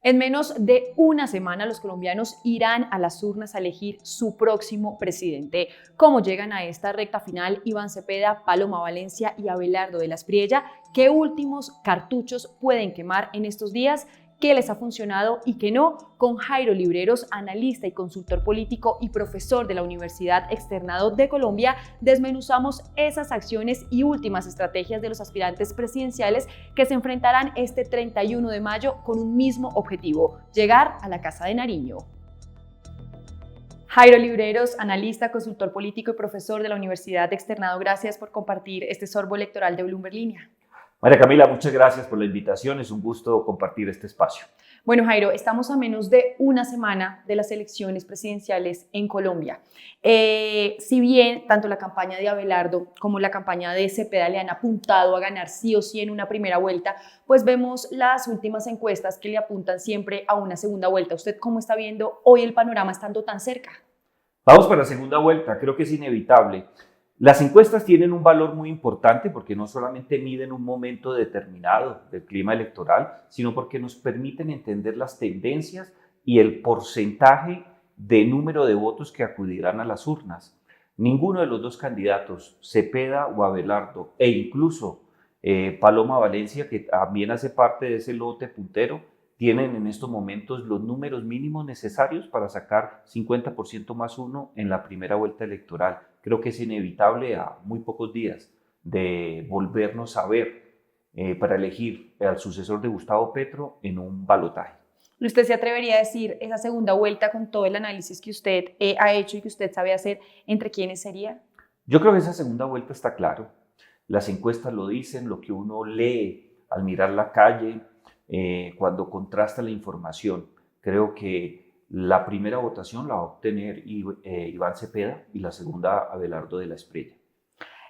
En menos de una semana, los colombianos irán a las urnas a elegir su próximo presidente. ¿Cómo llegan a esta recta final Iván Cepeda, Paloma Valencia y Abelardo de la Espriella? ¿Qué últimos cartuchos pueden quemar en estos días? ¿Qué les ha funcionado y qué no? Con Jairo Libreros, analista y consultor político y profesor de la Universidad Externado de Colombia, desmenuzamos esas acciones y últimas estrategias de los aspirantes presidenciales que se enfrentarán este 31 de mayo con un mismo objetivo: llegar a la Casa de Nariño. Jairo Libreros, analista, consultor político y profesor de la Universidad Externado, gracias por compartir este sorbo electoral de Bloomberg Línea. María Camila, muchas gracias por la invitación, es un gusto compartir este espacio. Bueno, Jairo, estamos a menos de una semana de las elecciones presidenciales en Colombia. Si bien tanto la campaña de Abelardo como la campaña de Cepeda le han apuntado a ganar sí o sí en una primera vuelta, pues vemos las últimas encuestas que le apuntan siempre a una segunda vuelta. ¿Usted cómo está viendo hoy el panorama estando tan cerca? Vamos para la segunda vuelta, creo que es inevitable. Las encuestas tienen un valor muy importante porque no solamente miden un momento determinado del clima electoral, sino porque nos permiten entender las tendencias y el porcentaje de número de votos que acudirán a las urnas. Ninguno de los dos candidatos, Cepeda o Abelardo, e incluso Paloma Valencia, que también hace parte de ese lote puntero, tienen en estos momentos los números mínimos necesarios para sacar 50% más uno en la primera vuelta electoral. Creo que es inevitable a muy pocos días de volvernos a ver para elegir al sucesor de Gustavo Petro en un balotaje. ¿Usted se atrevería a decir esa segunda vuelta con todo el análisis que usted ha hecho y que usted sabe hacer, entre quiénes sería? Yo creo que esa segunda vuelta está claro. Las encuestas lo dicen, lo que uno lee al mirar la calle, cuando contrasta la información. Creo que la primera votación la va a obtener Iván Cepeda y la segunda Abelardo de la Espriella.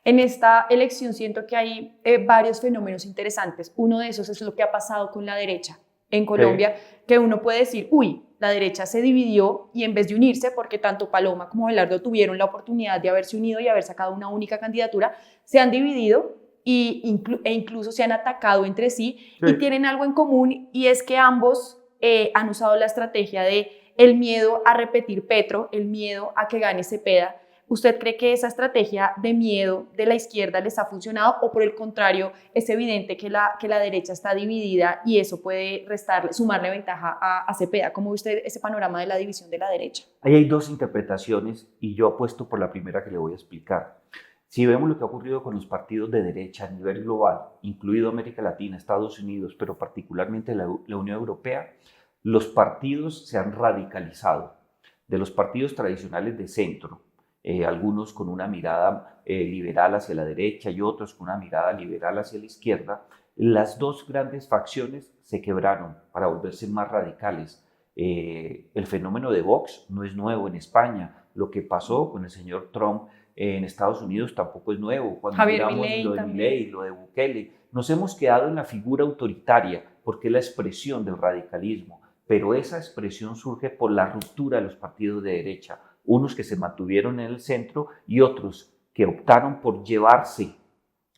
En esta elección siento que hay varios fenómenos interesantes. Uno de esos es lo que ha pasado con la derecha en Colombia, que uno puede decir, uy, la derecha se dividió y en vez de unirse, porque tanto Paloma como Abelardo tuvieron la oportunidad de haberse unido y haber sacado una única candidatura, se han dividido e incluso se han atacado entre sí y tienen algo en común, y es que ambos han usado la estrategia de el miedo a repetir Petro, el miedo a que gane Cepeda. ¿Usted cree que esa estrategia de miedo de la izquierda les ha funcionado o por el contrario es evidente que la derecha está dividida y eso puede sumarle ventaja a Cepeda? ¿Cómo ve usted ese panorama de la división de la derecha? Ahí hay dos interpretaciones y yo apuesto por la primera que le voy a explicar. Si vemos lo que ha ocurrido con los partidos de derecha a nivel global, incluido América Latina, Estados Unidos, pero particularmente la Unión Europea, los partidos se han radicalizado. De los partidos tradicionales de centro, algunos con una mirada liberal hacia la derecha y otros con una mirada liberal hacia la izquierda, las dos grandes facciones se quebraron para volverse más radicales. El fenómeno de Vox no es nuevo en España. Lo que pasó con el señor Trump en Estados Unidos tampoco es nuevo. Cuando miramos lo de Milei, lo de Bukele, nos hemos quedado en la figura autoritaria porque es la expresión del radicalismo, pero esa expresión surge por la ruptura de los partidos de derecha, unos que se mantuvieron en el centro y otros que optaron por llevarse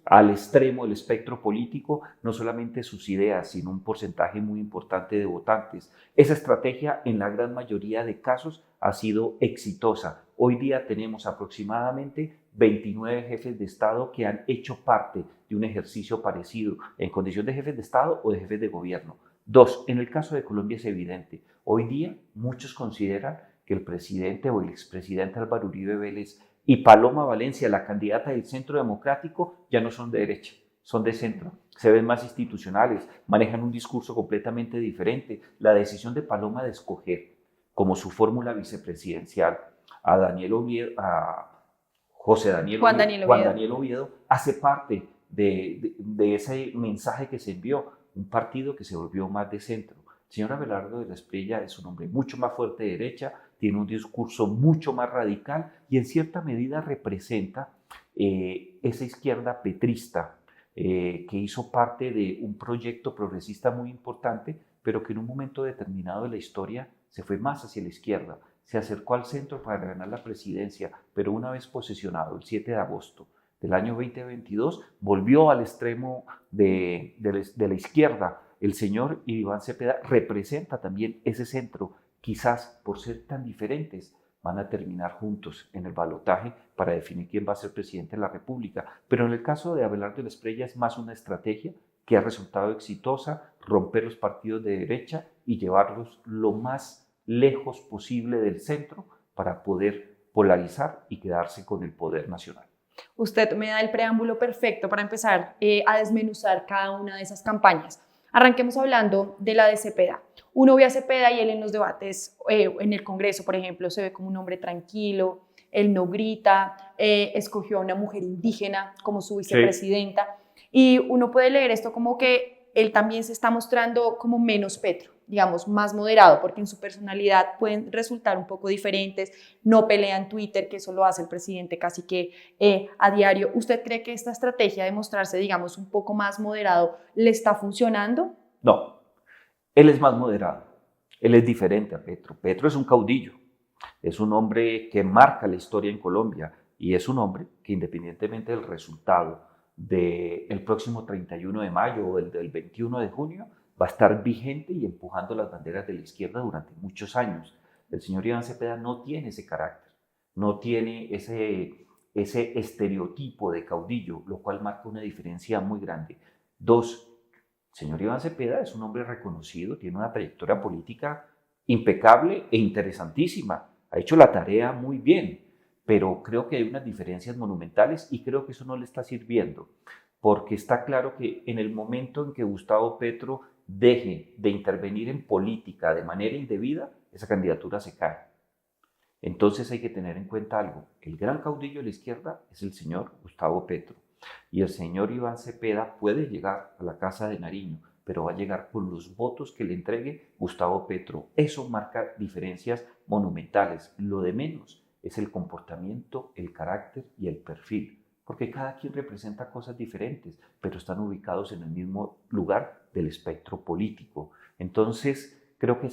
al extremo del espectro político no solamente sus ideas, sino un porcentaje muy importante de votantes. Esa estrategia en la gran mayoría de casos ha sido exitosa. Hoy día tenemos aproximadamente 29 jefes de Estado que han hecho parte de un ejercicio parecido en condición de jefes de Estado o de jefes de gobierno. Dos, en el caso de Colombia es evidente. Hoy día muchos consideran que el presidente o el expresidente Álvaro Uribe Vélez y Paloma Valencia, la candidata del Centro Democrático, ya no son de derecha, son de centro. Se ven más institucionales, manejan un discurso completamente diferente. La decisión de Paloma de escoger como su fórmula vicepresidencial a Juan Daniel Oviedo hace parte de ese mensaje que se envió, un partido que se volvió más de centro. El señor Abelardo de la Espriella es un hombre mucho más fuerte de derecha, tiene un discurso mucho más radical y en cierta medida representa esa izquierda petrista que hizo parte de un proyecto progresista muy importante, pero que en un momento determinado de la historia se fue más hacia la izquierda, se acercó al centro para ganar la presidencia, pero una vez posesionado el 7 de agosto del año 2022, volvió al extremo de la izquierda el señor Iván Cepeda representa también ese centro. Quizás por ser tan diferentes van a terminar juntos en el balotaje para definir quién va a ser presidente de la República. Pero en el caso de Abelardo Esprella es más una estrategia que ha resultado exitosa, romper los partidos de derecha y llevarlos lo más lejos posible del centro para poder polarizar y quedarse con el poder nacional. Usted me da el preámbulo perfecto para empezar a desmenuzar cada una de esas campañas. Arranquemos hablando de la de Cepeda. Uno ve a Cepeda y él en los debates, en el Congreso, por ejemplo, se ve como un hombre tranquilo, él no grita, escogió a una mujer indígena como su vicepresidenta. Sí. Y uno puede leer esto como que él también se está mostrando como menos Petro, digamos, más moderado, porque en su personalidad pueden resultar un poco diferentes, no pelea en Twitter, que eso lo hace el presidente casi que a diario. ¿Usted cree que esta estrategia de mostrarse, digamos, un poco más moderado le está funcionando? No, él es más moderado, él es diferente a Petro. Petro es un caudillo, es un hombre que marca la historia en Colombia y es un hombre que independientemente del resultado del próximo 31 de mayo o el del 21 de junio, va a estar vigente y empujando las banderas de la izquierda durante muchos años. El señor Iván Cepeda no tiene ese carácter, no tiene ese estereotipo de caudillo, lo cual marca una diferencia muy grande. Dos, el señor Iván Cepeda es un hombre reconocido, tiene una trayectoria política impecable e interesantísima, ha hecho la tarea muy bien, pero creo que hay unas diferencias monumentales y creo que eso no le está sirviendo, porque está claro que en el momento en que Gustavo Petro deje de intervenir en política de manera indebida, esa candidatura se cae. Entonces hay que tener en cuenta algo, el gran caudillo de la izquierda es el señor Gustavo Petro y el señor Iván Cepeda puede llegar a la Casa de Nariño, pero va a llegar con los votos que le entregue Gustavo Petro. Eso marca diferencias monumentales. Lo de menos es el comportamiento, el carácter y el perfil, porque cada quien representa cosas diferentes, pero están ubicados en el mismo lugar del espectro político. Entonces, creo que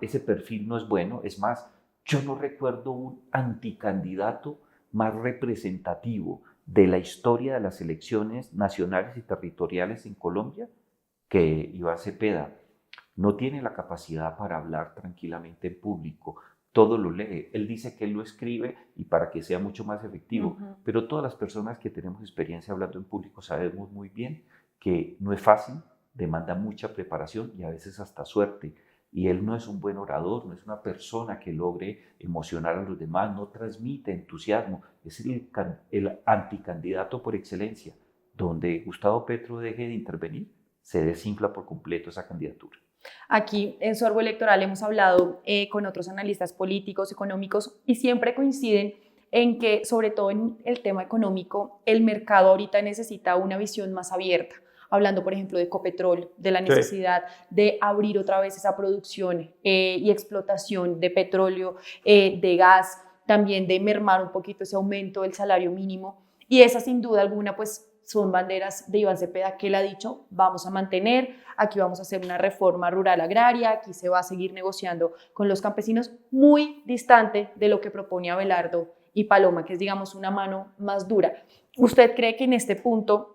ese perfil no es bueno. Es más, yo no recuerdo un anticandidato más representativo de la historia de las elecciones nacionales y territoriales en Colombia que Iván Cepeda. No tiene la capacidad para hablar tranquilamente en público, todo lo lee, él dice que él lo escribe y para que sea mucho más efectivo, pero todas las personas que tenemos experiencia hablando en público sabemos muy bien que no es fácil, demanda mucha preparación y a veces hasta suerte, y él no es un buen orador, no es una persona que logre emocionar a los demás, no transmite entusiasmo, es el anticandidato por excelencia. Donde Gustavo Petro deje de intervenir, se desinfla por completo esa candidatura. Aquí en Sorbo Electoral hemos hablado con otros analistas políticos, económicos, y siempre coinciden en que, sobre todo en el tema económico, el mercado ahorita necesita una visión más abierta. Hablando, por ejemplo, de Ecopetrol, de la necesidad de abrir otra vez esa producción y explotación de petróleo, de gas, también de mermar un poquito ese aumento del salario mínimo. Y esa, sin duda alguna, pues son banderas de Iván Cepeda que él ha dicho, vamos a mantener, aquí vamos a hacer una reforma rural agraria, aquí se va a seguir negociando con los campesinos, muy distante de lo que propone Abelardo y Paloma, que es, digamos, una mano más dura. ¿Usted cree que en este punto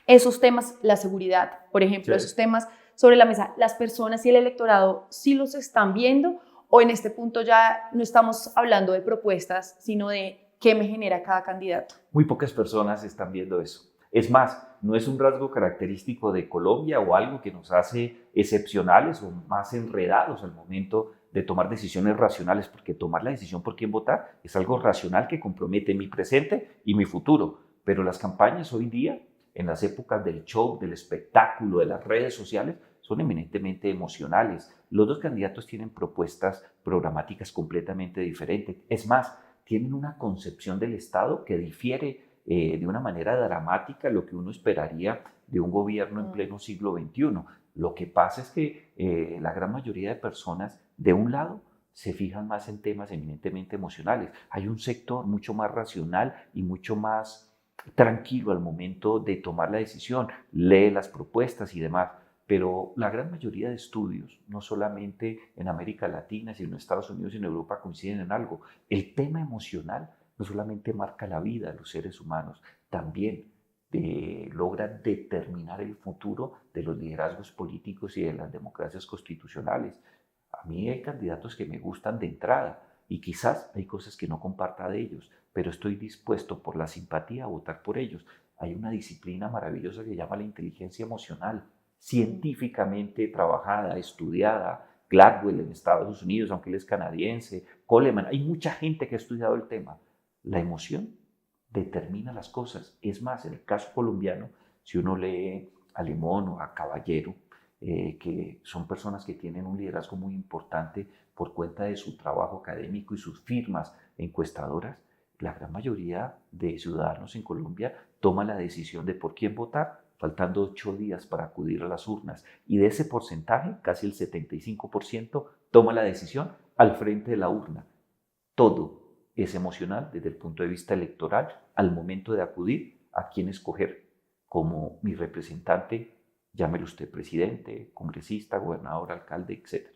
esos temas, la seguridad, por ejemplo, esos temas sobre la mesa, las personas y el electorado sí los están viendo, o en este punto ya no estamos hablando de propuestas, sino de qué me genera cada candidato? Muy pocas personas están viendo eso. Es más, no es un rasgo característico de Colombia o algo que nos hace excepcionales o más enredados al momento de tomar decisiones racionales, porque tomar la decisión por quién votar es algo racional que compromete mi presente y mi futuro. Pero las campañas hoy día, en las épocas del show, del espectáculo, de las redes sociales, son eminentemente emocionales. Los dos candidatos tienen propuestas programáticas completamente diferentes. Es más, tienen una concepción del Estado que difiere de una manera dramática lo que uno esperaría de un gobierno en pleno siglo XXI. Lo que pasa es que la gran mayoría de personas, de un lado, se fijan más en temas eminentemente emocionales. Hay un sector mucho más racional y mucho más tranquilo al momento de tomar la decisión, lee las propuestas y demás. Pero la gran mayoría de estudios, no solamente en América Latina, sino en Estados Unidos y en Europa, coinciden en algo. El tema emocional no solamente marca la vida de los seres humanos, también logra determinar el futuro de los liderazgos políticos y de las democracias constitucionales. A mí hay candidatos que me gustan de entrada y quizás hay cosas que no comparta de ellos, pero estoy dispuesto por la simpatía a votar por ellos. Hay una disciplina maravillosa que se llama la inteligencia emocional, científicamente trabajada, estudiada. Gladwell en Estados Unidos, aunque él es canadiense, Coleman, hay mucha gente que ha estudiado el tema. La emoción determina las cosas. Es más, en el caso colombiano, si uno lee a Limón o a Caballero, que son personas que tienen un liderazgo muy importante por cuenta de su trabajo académico y sus firmas encuestadoras, la gran mayoría de ciudadanos en Colombia toma la decisión de por quién votar, faltando 8 días para acudir a las urnas. Y de ese porcentaje, casi el 75% toma la decisión al frente de la urna. Todo es emocional desde el punto de vista electoral al momento de acudir a quién escoger como mi representante, llámelo usted presidente, congresista, gobernador, alcalde, etc.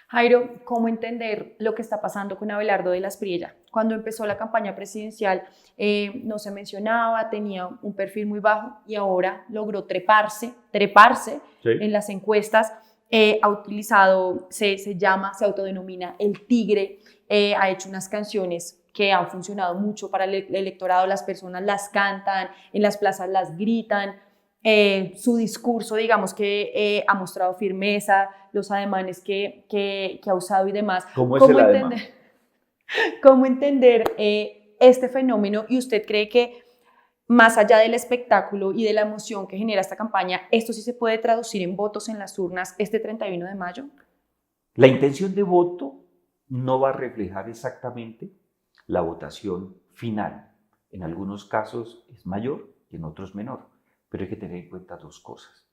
Jairo, ¿cómo entender lo que está pasando con Abelardo de la Espriella? Cuando empezó la campaña presidencial no se mencionaba, tenía un perfil muy bajo y ahora logró treparse sí, en las encuestas. Ha utilizado, se autodenomina el tigre, ha hecho unas canciones que han funcionado mucho para el electorado, las personas las cantan, en las plazas las gritan. Su discurso, digamos que ha mostrado firmeza, los ademanes que ha usado y demás. ¿Cómo es el ademán? ¿Cómo entender este fenómeno? ¿Y usted cree que más allá del espectáculo y de la emoción que genera esta campaña, esto sí se puede traducir en votos en las urnas este 31 de mayo? La intención de voto no va a reflejar exactamente la votación final. En algunos casos es mayor y en otros menor. Pero hay que tener en cuenta dos cosas.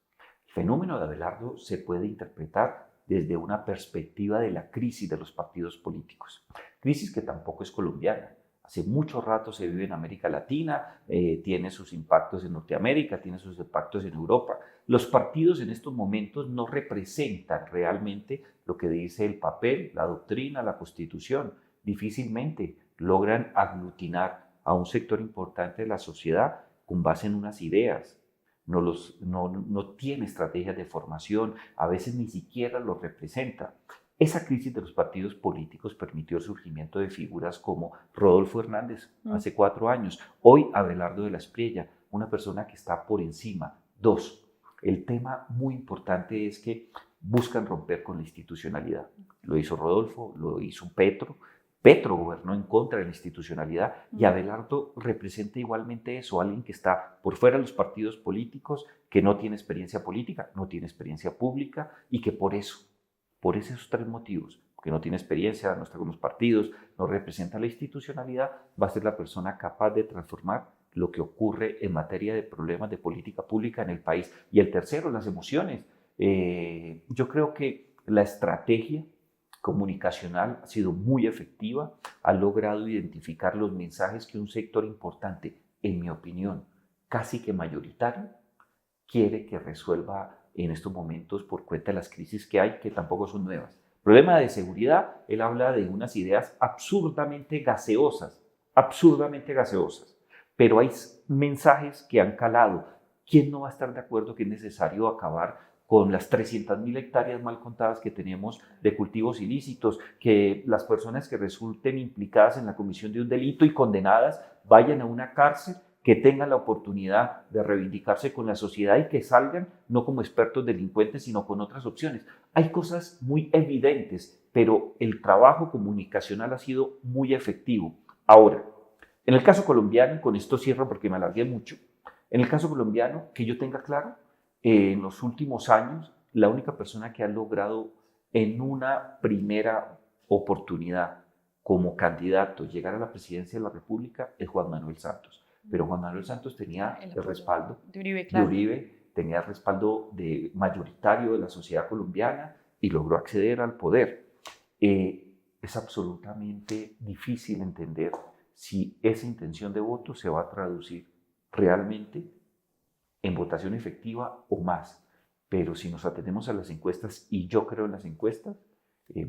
El fenómeno de Abelardo se puede interpretar desde una perspectiva de la crisis de los partidos políticos. Crisis que tampoco es colombiana. Hace mucho rato se vive en América Latina, tiene sus impactos en Norteamérica, tiene sus impactos en Europa. Los partidos en estos momentos no representan realmente lo que dice el papel, la doctrina, la Constitución. Difícilmente logran aglutinar a un sector importante de la sociedad con base en unas ideas. No tiene estrategias de formación, a veces ni siquiera los representa. Esa crisis de los partidos políticos permitió el surgimiento de figuras como Rodolfo Hernández hace 4 años, hoy Abelardo de la Espriella, una persona que está por encima. 2, el tema muy importante es que buscan romper con la institucionalidad. Lo hizo Rodolfo, lo hizo Petro. Petro gobernó en contra de la institucionalidad y Abelardo representa igualmente eso, alguien que está por fuera de los partidos políticos, que no tiene experiencia política, no tiene experiencia pública y que por esos 3 motivos, que no tiene experiencia, no está con los partidos, no representa la institucionalidad, va a ser la persona capaz de transformar lo que ocurre en materia de problemas de política pública en el país. Y el tercero, las emociones. Yo creo que la estrategia comunicacional ha sido muy efectiva, ha logrado identificar los mensajes que un sector importante, en mi opinión, casi que mayoritario, quiere que resuelva en estos momentos por cuenta de las crisis que hay, que tampoco son nuevas. Problema de seguridad, él habla de unas ideas absurdamente gaseosas, pero hay mensajes que han calado. ¿Quién no va a estar de acuerdo que es necesario acabar con las 300.000 hectáreas mal contadas que tenemos de cultivos ilícitos, que las personas que resulten implicadas en la comisión de un delito y condenadas vayan a una cárcel, que tengan la oportunidad de reivindicarse con la sociedad y que salgan no como expertos delincuentes, sino con otras opciones? Hay cosas muy evidentes, pero el trabajo comunicacional ha sido muy efectivo. Ahora, en el caso colombiano, con esto cierro porque me alargué mucho, en el caso colombiano, que yo tenga claro, en los últimos años, la única persona que ha logrado en una primera oportunidad como candidato llegar a la presidencia de la República es Juan Manuel Santos. Pero Juan Manuel Santos tenía el respaldo de Uribe, claro. Tenía el respaldo mayoritario de la sociedad colombiana y logró acceder al poder. Es absolutamente difícil entender si esa intención de voto se va a traducir realmente en votación efectiva o más. Pero si nos atenemos a las encuestas, y yo creo en las encuestas,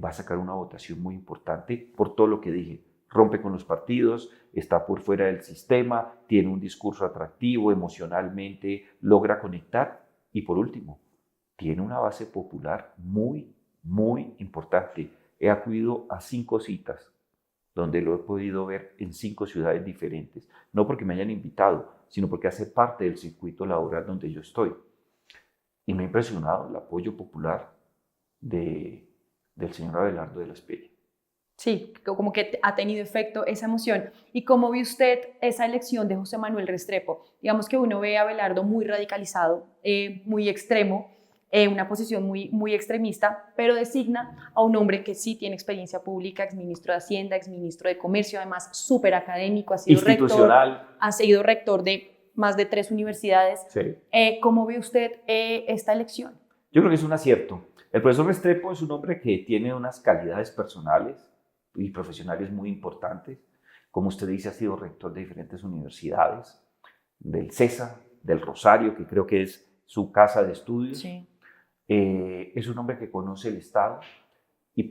va a sacar una votación muy importante por todo lo que dije. rompe con los partidos, está por fuera del sistema, tiene un discurso atractivo, emocionalmente logra conectar y por último, tiene una base popular muy, muy importante. He acudido a 5 citas donde lo he podido ver en 5 ciudades diferentes, no porque me hayan invitado, sino porque hace parte del circuito laboral donde yo estoy. Y me ha impresionado el apoyo popular del señor Abelardo de la Espriella. Sí, como que ha tenido efecto esa emoción. ¿Y cómo vio usted esa elección de José Manuel Restrepo? Digamos que uno ve a Abelardo muy radicalizado, muy extremo, una posición muy extremista, pero designa a un hombre que sí tiene experiencia pública, exministro de Hacienda, exministro de Comercio, además súper académico, Institucional. ha sido rector de más de 3 universidades. Sí. ¿Cómo ve usted esta elección? Yo creo que es un acierto. El profesor Restrepo es un hombre que tiene unas calidades personales y profesionales muy importantes. Como usted dice, ha sido rector de diferentes universidades, del CESA, del Rosario, que creo que es su casa de estudios. Sí. Es un hombre que conoce el Estado,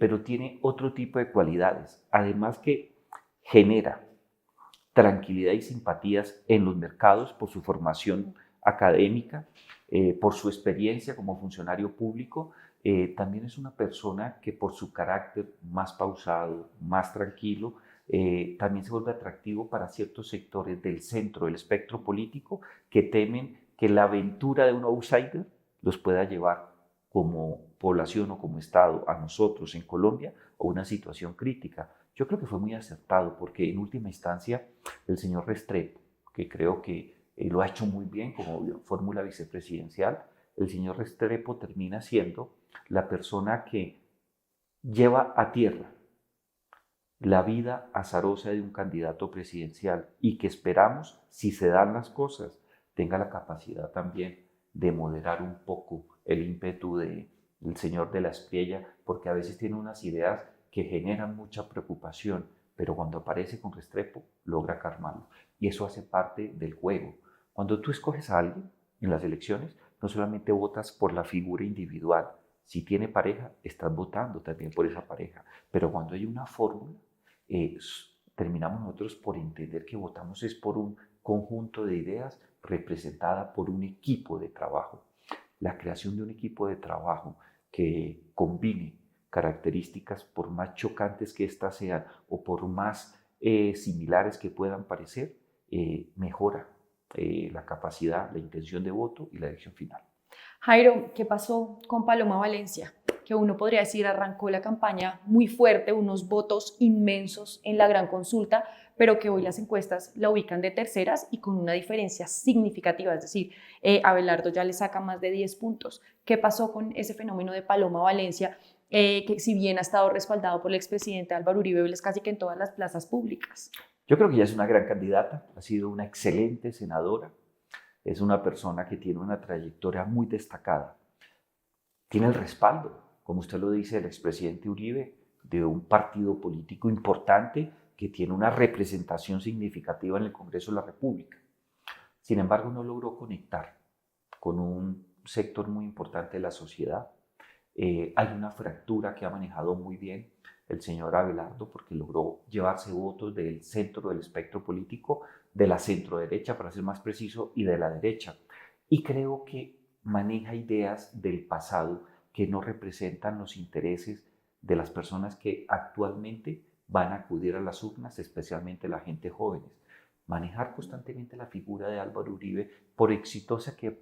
pero tiene otro tipo de cualidades. Además que genera tranquilidad y simpatías en los mercados por su formación académica, por su experiencia como funcionario público. También es una persona que por su carácter más pausado, más tranquilo, también se vuelve atractivo para ciertos sectores del centro del espectro político que temen que la aventura de un outsider los pueda llevar como población o como Estado a nosotros en Colombia a una situación crítica. Yo creo que fue muy acertado porque en última instancia el señor Restrepo, que creo que lo ha hecho muy bien como fórmula vicepresidencial, el señor Restrepo termina siendo la persona que lleva a tierra la vida azarosa de un candidato presidencial y que esperamos, si se dan las cosas, tenga la capacidad también de moderar un poco el ímpetu del señor de la Espriella, porque a veces tiene unas ideas que generan mucha preocupación, pero cuando aparece con Restrepo logra calmarlo. Y eso hace parte del juego. Cuando tú escoges a alguien en las elecciones, no solamente votas por la figura individual. Si tiene pareja, estás votando también por esa pareja. Pero cuando hay una fórmula, terminamos nosotros por entender que votamos es por un conjunto de ideas representada por un equipo de trabajo. La creación de un equipo de trabajo que combine características, por más chocantes que éstas sean o por más similares que puedan parecer, mejora la capacidad, la intención de voto y la elección final. Jairo, ¿qué pasó con Paloma Valencia? Que uno podría decir arrancó la campaña muy fuerte, unos votos inmensos en la gran consulta, pero que hoy las encuestas la ubican de terceras y con una diferencia significativa, es decir, Abelardo ya le saca más de 10 puntos. ¿Qué pasó con ese fenómeno de Paloma Valencia? Que si bien ha estado respaldado por el expresidente Álvaro Uribe Vélez casi que en todas las plazas públicas. Yo creo que ella es una gran candidata, ha sido una excelente senadora, es una persona que tiene una trayectoria muy destacada, tiene el respaldo, como usted lo dice, del expresidente Uribe, de un partido político importante que tiene una representación significativa en el Congreso de la República. Sin embargo, no logró conectar con un sector muy importante de la sociedad. Hay una fractura que ha manejado muy bien el señor Abelardo porque logró llevarse votos del centro del espectro político, de la centroderecha, para ser más preciso, y de la derecha. Y creo que maneja ideas del pasado que no representan los intereses de las personas que actualmente van a acudir a las urnas, especialmente la gente joven. Manejar constantemente la figura de Álvaro Uribe, por exitosa que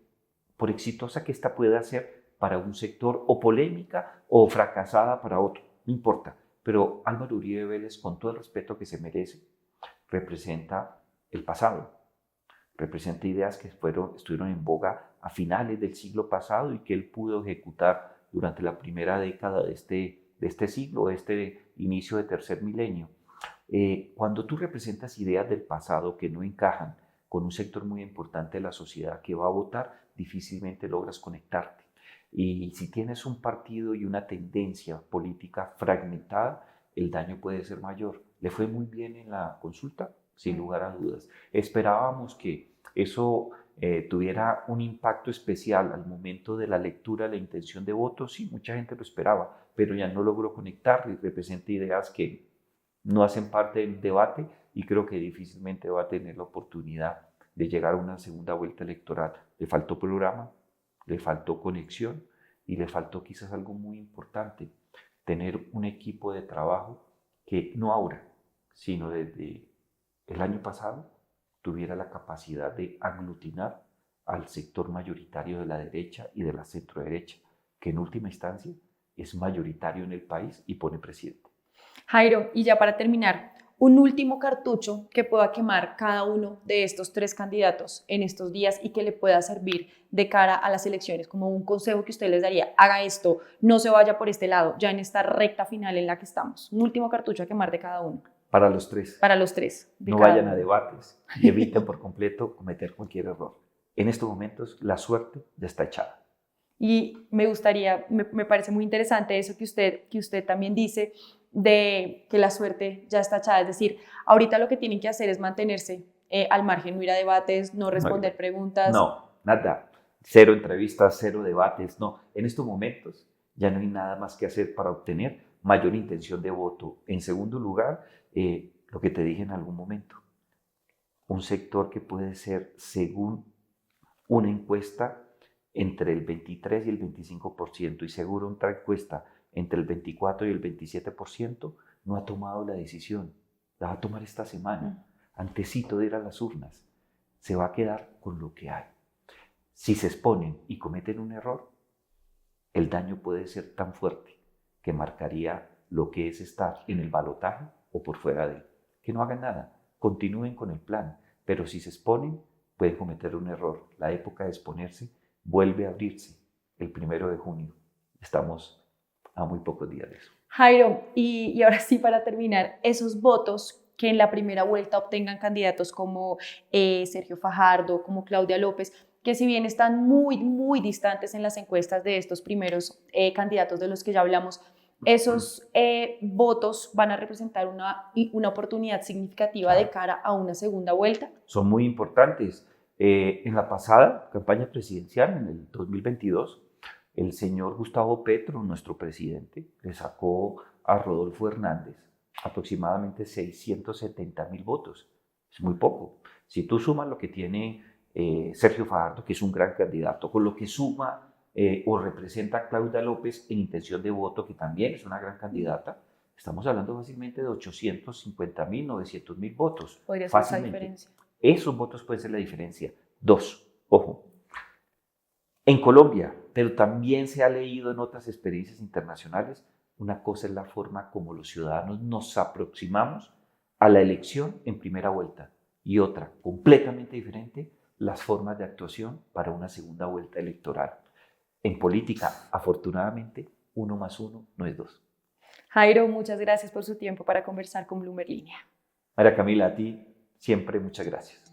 ésta pueda ser para un sector, o polémica o fracasada para otro, no importa. Pero Álvaro Uribe Vélez, con todo el respeto que se merece, representa el pasado, representa ideas que estuvieron en boga a finales del siglo pasado y que él pudo ejecutar durante la primera década de este siglo, de este inicio de tercer milenio. Cuando tú representas ideas del pasado que no encajan con un sector muy importante de la sociedad que va a votar, difícilmente logras conectarte. Y si tienes un partido y una tendencia política fragmentada, el daño puede ser mayor. ¿Le fue muy bien en la consulta? Sin lugar a dudas. Esperábamos que eso tuviera un impacto especial al momento de la lectura, la intención de voto. Sí, mucha gente lo esperaba, pero ya no logró conectar y representa ideas que no hacen parte del debate y creo que difícilmente va a tener la oportunidad de llegar a una segunda vuelta electoral. Le faltó programa, le faltó conexión y le faltó quizás algo muy importante, tener un equipo de trabajo que no ahora, sino desde el año pasado tuviera la capacidad de aglutinar al sector mayoritario de la derecha y de la centroderecha, que en última instancia es mayoritario en el país y pone presidente. Jairo, y ya para terminar, un último cartucho que pueda quemar cada uno de estos tres candidatos en estos días y que le pueda servir de cara a las elecciones, como un consejo que usted les daría: haga esto, no se vaya por este lado, ya en esta recta final en la que estamos. Un último cartucho a quemar de cada uno. Para los tres. Para los tres. No vayan a debates y eviten por completo cometer cualquier error. En estos momentos la suerte ya está echada. Y me parece muy interesante eso que usted también dice, de que la suerte ya está echada. Es decir, ahorita lo que tienen que hacer es mantenerse al margen, no ir a debates, no responder preguntas. No, nada. Cero entrevistas, cero debates. No, en estos momentos ya no hay nada más que hacer para obtener mayor intención de voto. En segundo lugar, lo que te dije en algún momento, un sector que puede ser, según una encuesta, entre el 23 y el 25%, y seguro otra encuesta entre el 24 y el 27%, no ha tomado la decisión. La va a tomar esta semana, antesito de ir a las urnas. Se va a quedar con lo que hay. Si se exponen y cometen un error, el daño puede ser tan fuerte que marcaría lo que es estar en el balotaje o por fuera de él. Que no hagan nada, continúen con el plan, pero si se exponen, pueden cometer un error. La época de exponerse vuelve a abrirse el 1 de junio. Estamos a muy pocos días de eso. Jairo, y ahora sí, para terminar, esos votos que en la primera vuelta obtengan candidatos como Sergio Fajardo, como Claudia López, que si bien están muy, muy distantes en las encuestas de estos primeros candidatos de los que ya hablamos, esos votos van a representar una oportunidad significativa de cara a una segunda vuelta. Son muy importantes. En la pasada campaña presidencial, en el 2022, el señor Gustavo Petro, nuestro presidente, le sacó a Rodolfo Hernández aproximadamente 670,000 votos. Es muy poco. Si tú sumas lo que tiene Sergio Fajardo, que es un gran candidato, con lo que suma o representa Claudia López en intención de voto, que también es una gran candidata, estamos hablando fácilmente de 850,000, 900,000 votos. Podría ser esa diferencia. Esos votos pueden ser la diferencia. Dos, ojo, en Colombia, pero también se ha leído en otras experiencias internacionales, una cosa es la forma como los ciudadanos nos aproximamos a la elección en primera vuelta y otra, completamente diferente, las formas de actuación para una segunda vuelta electoral. En política, afortunadamente, 1 más 1 no es 2. Jairo, muchas gracias por su tiempo para conversar con Bloomberg Línea. María Camila, a ti siempre muchas gracias.